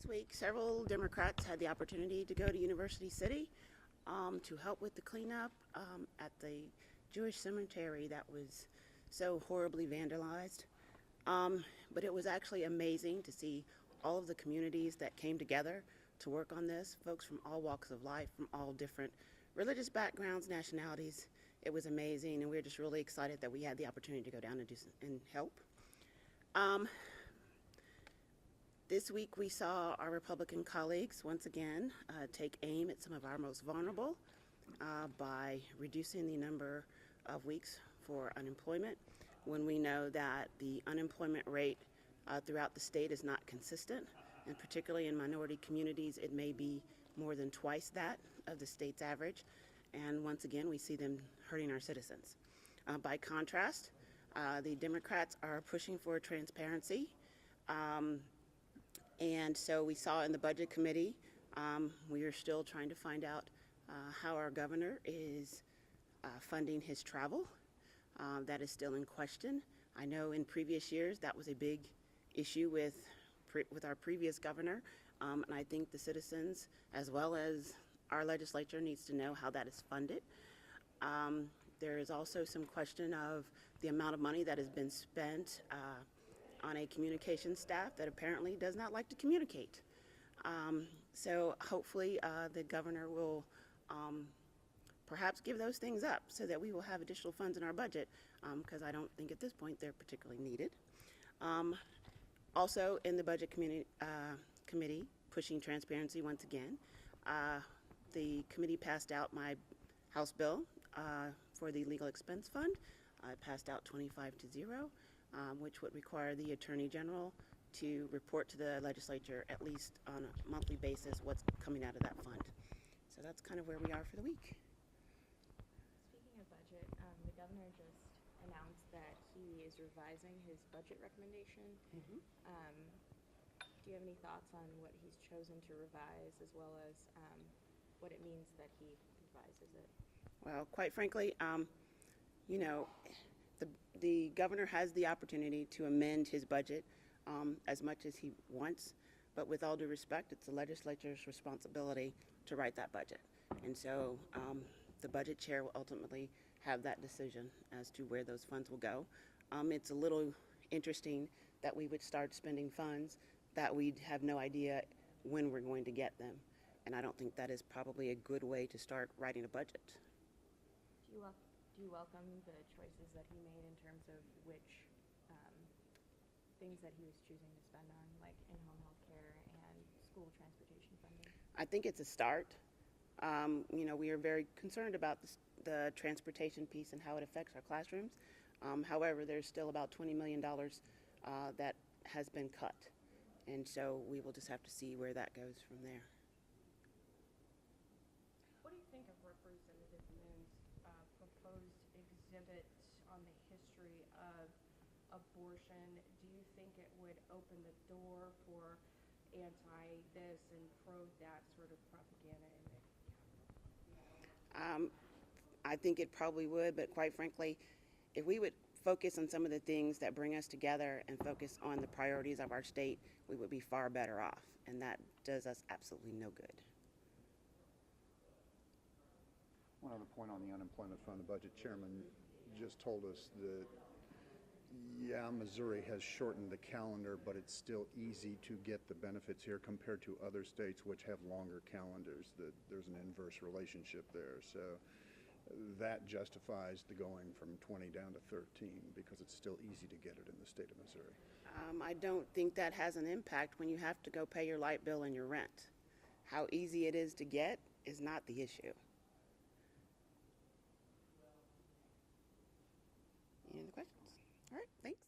This week, several Democrats had the opportunity to go to University City to help with the cleanup at the Jewish cemetery that was so horribly vandalized. But it was actually amazing to see all of the communities that came together to work on this, folks from all walks of life, from all different religious backgrounds, nationalities. It was amazing, and we're just really excited that we had the opportunity to go down and help. This week we saw our Republican colleagues once again take aim at some of our most vulnerable by reducing the number of weeks for unemployment when we know that the unemployment rate throughout the state is not consistent, and particularly in minority communities it may be more than twice that of the state's average, and once again we see them hurting our citizens. By contrast, the Democrats are pushing for transparency. And so we saw in the Budget Committee, we are still trying to find out how our governor is funding his travel. That is still in question. I know in previous years that was a big issue with our previous governor, and I think the citizens as well as our legislature needs to know how that is funded. There is also some question of the amount of money that has been spent on a communications staff that apparently does not like to communicate. So hopefully the governor will perhaps give those things up so that we will have additional funds in our budget, because I don't think at this point they're particularly needed. Also in the Budget Committee, pushing transparency once again, the committee passed out my House bill for the Legal Expense Fund. It passed out 25-0. Which would require the Attorney General to report to the legislature at least on a monthly basis what's coming out of that fund. So that's kind of where we are for the week. Speaking of budget, the governor just announced that he is revising his budget recommendation. Mm-hmm. Do you have any thoughts on what he's chosen to revise, as well as what it means that he revises it? Well, quite frankly, you know, the governor has the opportunity to amend his budget as much as he wants, but with all due respect, it's the legislature's responsibility to write that budget. And so the budget chair will ultimately have that decision as to where those funds will go. It's a little interesting that we would start spending funds that we have no idea when we're going to get them. And I don't think that is probably a good way to start writing a budget. Do you welcome the choices that he made in terms of which things that he was choosing to spend on, like in-home health care and school transportation funding? I think it's a start. You know, we are very concerned about the transportation piece and how it affects our classrooms. However, there's still about $20 million that has been cut. And so we will just have to see where that goes from there. What do you think of Representative Moon's proposed exhibit on the history of abortion? Do you think it would open the door for anti-this and pro-that sort of propaganda in the Capitol? I think it probably would, but quite frankly, if we would focus on some of the things that bring us together and focus on the priorities of our state, we would be far better off, and that does us absolutely no good. One other point on the unemployment fund, the budget chairman just told us that, yeah, Missouri has shortened the calendar, but it's still easy to get the benefits here compared to other states which have longer calendars. There's an inverse relationship there. So that justifies the going from 20 down to 13 because it's still easy to get it in the state of Missouri. I don't think that has an impact when you have to go pay your light bill and your rent. How easy it is to get is not the issue. Any other questions? All right, thanks.